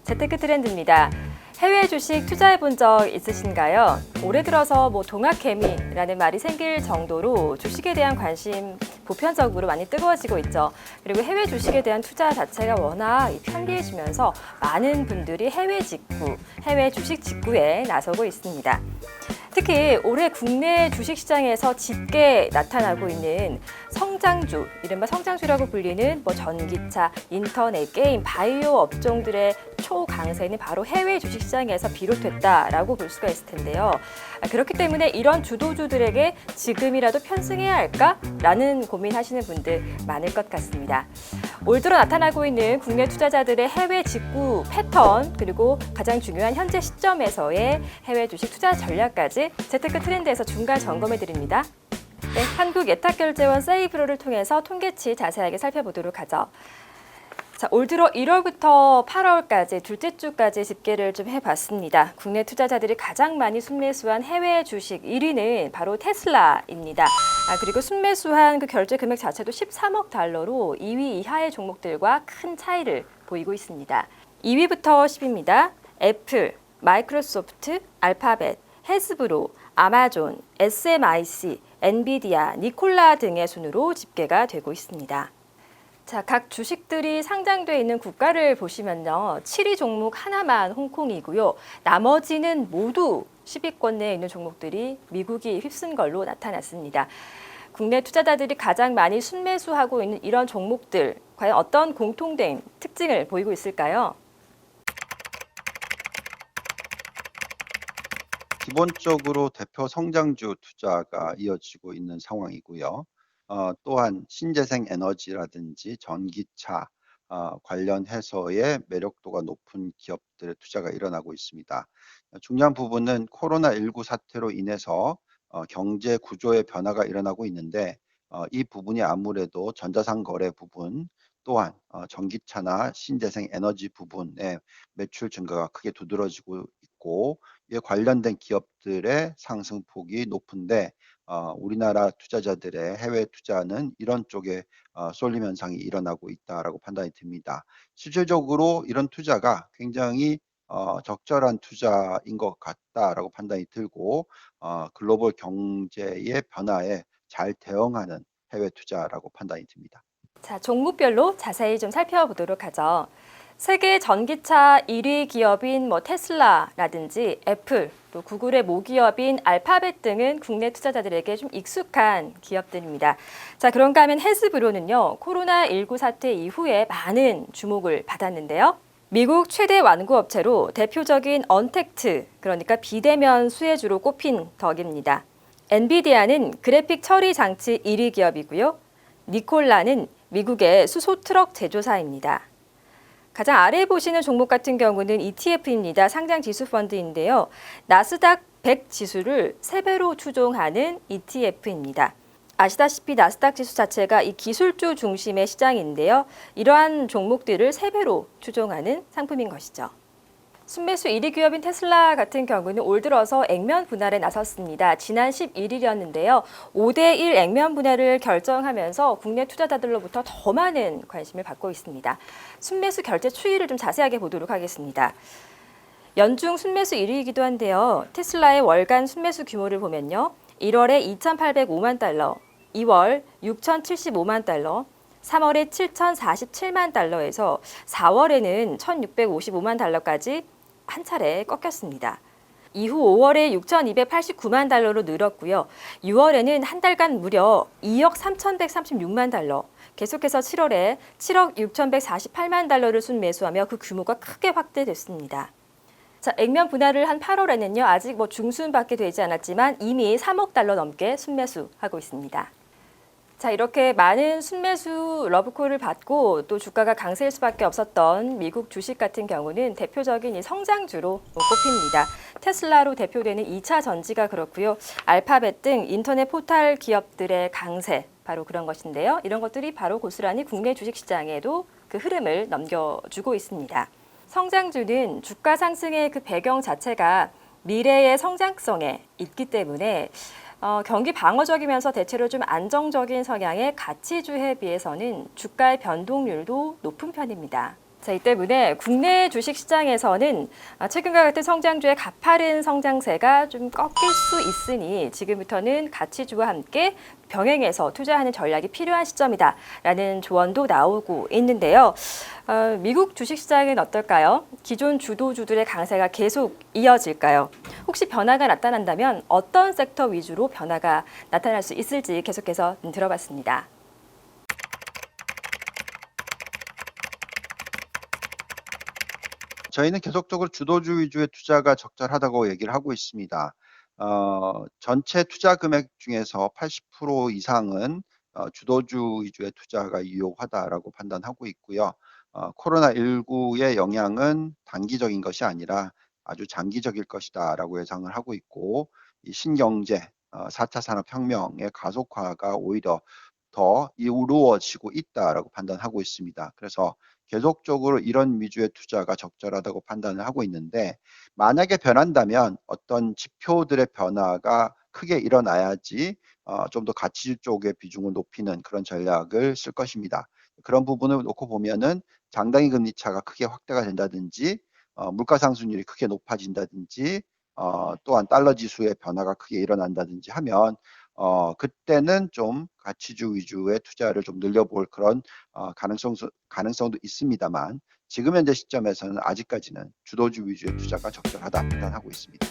재테크 트렌드입니다. 해외 주식 투자해 본 적 있으신가요? 올해 들어서 동학개미라는 말이 생길 정도로 주식에 대한 관심 보편적으로 많이 뜨거워지고 있죠. 그리고 해외 주식에 대한 투자 자체가 워낙 편리해지면서 많은 분들이 해외 주식 직구에 나서고 있습니다. 특히 올해 국내 주식시장에서 짙게 나타나고 있는 성장주, 이른바 성장주라고 불리는 전기차, 인터넷, 게임, 바이오 업종들의 초강세는 바로 해외 주식시장에서 비롯됐다라고 볼 수가 있을 텐데요. 그렇기 때문에 이런 주도주들에게 지금이라도 편승해야 할까라는 고민하시는 분들 많을 것 같습니다. 올 들어 나타나고 있는 국내 투자자들의 해외 직구 패턴, 그리고 가장 중요한 현재 시점에서의 해외 주식 투자 전략까지 재테크 트렌드에서 중간 점검해 드립니다. 네, 한국예탁결제원 세이브로를 통해서 통계치 자세하게 살펴보도록 하죠. 자, 올 들어 1월부터 8월까지 둘째 주까지 집계를 좀 해봤습니다. 국내 투자자들이 가장 많이 순매수한 해외 주식 1위는 바로 테슬라입니다. 그리고 순매수한 그 결제 금액 자체도 13억 달러로 2위 이하의 종목들과 큰 차이를 보이고 있습니다. 2위부터 10위입니다. 애플, 마이크로소프트, 알파벳, 헤스브로, 아마존, SMIC, 엔비디아, 니콜라 등의 순으로 집계가 되고 있습니다. 자, 각 주식들이 상장돼 있는 국가를 보시면요. 7위 종목 하나만 홍콩이고요. 나머지는 모두 10위권 내에 있는 종목들이 미국이 휩쓴 걸로 나타났습니다. 국내 투자자들이 가장 많이 순매수하고 있는 이런 종목들, 과연 어떤 공통된 특징을 보이고 있을까요? 기본적으로 대표 성장주 투자가 이어지고 있는 상황이고요. 또한 신재생 에너지라든지 전기차 관련해서의 매력도가 높은 기업들의 투자가 일어나고 있습니다. 중요한 부분은 코로나19 사태로 인해서 경제 구조의 변화가 일어나고 있는데 이 부분이 아무래도 전자상 거래 부분 또한 전기차나 신재생 에너지 부분의 매출 증가가 크게 두드러지고 있고 이에 관련된 기업들의 상승폭이 높은데 우리나라 투자자들의 해외 투자는 이런 쪽에 쏠림 현상이 일어나고 있다라고 판단이 듭니다. 실질적으로 이런 투자가 굉장히 적절한 투자인 것 같다라고 판단이 들고 글로벌 경제의 변화에 잘 대응하는 해외 투자라고 판단이 듭니다. 자, 종목별로 자세히 좀 살펴보도록 하죠. 세계 전기차 1위 기업인 테슬라라든지 애플, 또 구글의 모기업인 알파벳 등은 국내 투자자들에게 좀 익숙한 기업들입니다. 자, 그런가 하면 헤스브로는요, 코로나19 사태 이후에 많은 주목을 받았는데요. 미국 최대 완구 업체로 대표적인 언택트, 그러니까 비대면 수혜주로 꼽힌 덕입니다. 엔비디아는 그래픽 처리 장치 1위 기업이고요. 니콜라는 미국의 수소 트럭 제조사입니다. 가장 아래에 보시는 종목 같은 경우는 ETF입니다. 상장 지수 펀드인데요. 나스닥 100 지수를 3배로 추종하는 ETF입니다. 아시다시피 나스닥 지수 자체가 이 기술주 중심의 시장인데요. 이러한 종목들을 3배로 추종하는 상품인 것이죠. 순매수 1위 기업인 테슬라 같은 경우는 올 들어서 액면 분할에 나섰습니다. 지난 11일이었는데요. 5대1 액면 분할을 결정하면서 국내 투자자들로부터 더 많은 관심을 받고 있습니다. 순매수 결제 추이를 좀 자세하게 보도록 하겠습니다. 연중 순매수 1위이기도 한데요. 테슬라의 월간 순매수 규모를 보면요. 1월에 2,805만 달러, 2월 6,075만 달러, 3월에 7,047만 달러에서 4월에는 1,655만 달러까지 한 차례 꺾였습니다. 이후 5월에 6,289만 달러로 늘었고요. 6월에는 한 달간 무려 2억 3,136만 달러, 계속해서 7월에 7억 6,148만 달러를 순매수하며 그 규모가 크게 확대됐습니다. 자, 액면 분할을 한 8월에는요. 아직 중순밖에 되지 않았지만 이미 3억 달러 넘게 순매수하고 있습니다. 자, 이렇게 많은 순매수 러브콜을 받고 또 주가가 강세일 수밖에 없었던 미국 주식 같은 경우는 대표적인 이 성장주로 꼽힙니다. 테슬라로 대표되는 2차 전지가 그렇고요. 알파벳 등 인터넷 포털 기업들의 강세, 바로 그런 것인데요. 이런 것들이 바로 고스란히 국내 주식시장에도 그 흐름을 넘겨주고 있습니다. 성장주는 주가 상승의 그 배경 자체가 미래의 성장성에 있기 때문에 경기 방어적이면서 대체로 좀 안정적인 성향의 가치주에 비해서는 주가의 변동률도 높은 편입니다. 자, 이 때문에 국내 주식 시장에서는 최근과 같은 성장주의 가파른 성장세가 좀 꺾일 수 있으니 지금부터는 가치주와 함께 병행해서 투자하는 전략이 필요한 시점이다라는 조언도 나오고 있는데요. 미국 주식 시장은 어떨까요? 기존 주도주들의 강세가 계속 이어질까요? 혹시 변화가 나타난다면 어떤 섹터 위주로 변화가 나타날 수 있을지 계속해서 들어봤습니다. 저희는 계속적으로 주도주 위주의 투자가 적절하다고 얘기를 하고 있습니다. 전체 투자 금액 중에서 80% 이상은 주도주 위주의 투자가 유효하다라고 판단하고 있고요. 코로나19의 영향은 단기적인 것이 아니라 아주 장기적일 것이다라고 예상을 하고 있고, 이 신경제, 4차 산업혁명의 가속화가 오히려 더 이루어지고 있다라고 판단하고 있습니다. 그래서 계속적으로 이런 위주의 투자가 적절하다고 판단을 하고 있는데, 만약에 변한다면 어떤 지표들의 변화가 크게 일어나야지 좀 더 가치 쪽의 비중을 높이는 그런 전략을 쓸 것입니다. 그런 부분을 놓고 보면은 장단기 금리 차가 크게 확대가 된다든지, 물가 상승률이 크게 높아진다든지, 또한 달러 지수의 변화가 크게 일어난다든지 하면 그때는 좀 가치주 위주의 투자를 좀 늘려볼 그런 가능성도 있습니다만, 지금 현재 시점에서는 아직까지는 주도주 위주의 투자가 적절하다 판단하고 있습니다.